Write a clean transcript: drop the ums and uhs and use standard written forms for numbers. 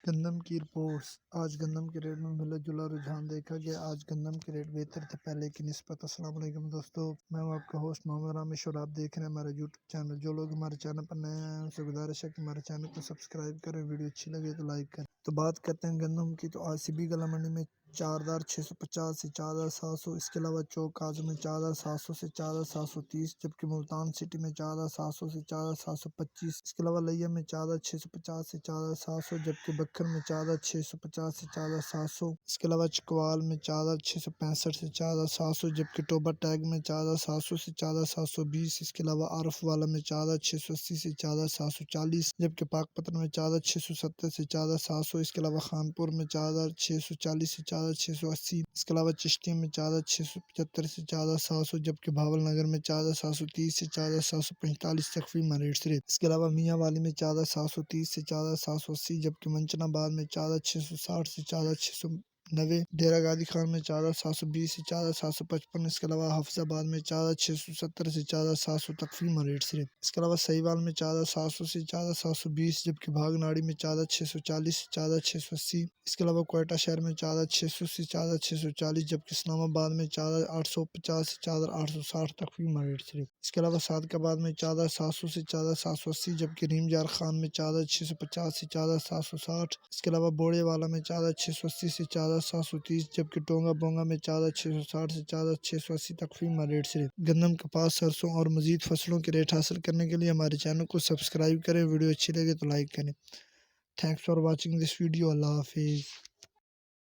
گندم کی رپورٹس۔ آج گندم کے ریٹ میں ملا جلا رجحان دیکھا گیا۔ آج گندم کے ریٹ بہتر تھے پہلے کی نسبت۔ السلام علیکم دوستو، میں ہوں آپ کا ہوسٹ محمد رامش اور آپ دیکھ رہے ہیں ہمارا یوٹیوب چینل۔ جو لوگ ہمارے چینل پر نئے ہیں ان سے گزارش ہے کہ ہمارے چینل کو سبسکرائب کریں، ویڈیو اچھی لگے تو لائک کریں۔ تو بات کرتے ہیں گندم کی، تو آج سبھی گلا منڈی میں 4,650 سے 4,700، اس کے علاوہ چوک کاظم میں 4,700 سے 4,730، جبکہ ملتان سٹی میں 4,700 سے 4,725، اس کے علاوہ لیا میں 4,650 سے 4,700، جبکہ بکھر میں 4,650 سے 4,700، اس کے علاوہ چکوال میں 4,665 سے 4,700، جبکہ ٹوبا ٹیگ میں 4,700 سے 4,720، اس کے علاوہ عارف والا میں 4,680 سے 4,740، جبکہ پاک پتن میں 4,670 سے 4,700، اس کے علاوہ خانپور میں 4,640 سے 4,680، اس کے علاوہ چشتی میں 4,675 سے 4,700، جبکہ بھاول نگر میں 4,730 سے 4,745 تخفیف ریٹ سے، اس کے علاوہ میاں والی میں 4,730 سے 4,780، جبکہ منچنا آباد میں 4,660 سے 4,690، ڈیرہ غازی خان میں 4,720 سے 4,755، اس کے علاوہ حافظ آباد میں 4,670 سے 4,700 تخفیف ریٹ سے، اس کے علاوہ سہیوال میں 4,700 سے 4,720، جبکہ بھاگ ناڑی میں 4,640 سے 4,680، اس کے علاوہ کوئٹہ شہر میں 4,600 سے 4,640، جبکہ اسلام آباد میں 4,850 سے 4,860 تخفیف ریٹ سے، اس کے علاوہ صادق آباد میں 4,700 سے 4,780، جبکہ ریم جار خان میں 4,650 سے 4,760، اس کے علاوہ بوڑے والا میں 4,680 سے 4,730، جبکہ ٹونگا بونگا میں 4,660 سے 4,680 تخفیف ریٹ سے۔ گندم، کپاس، سرسوں اور مزید فصلوں کے ریٹ حاصل کرنے کے لیے ہمارے چینل کو سبسکرائب کریں، ویڈیو اچھی لگے تو لائک کریں۔ Thanks for watching this video. Allah حافظ۔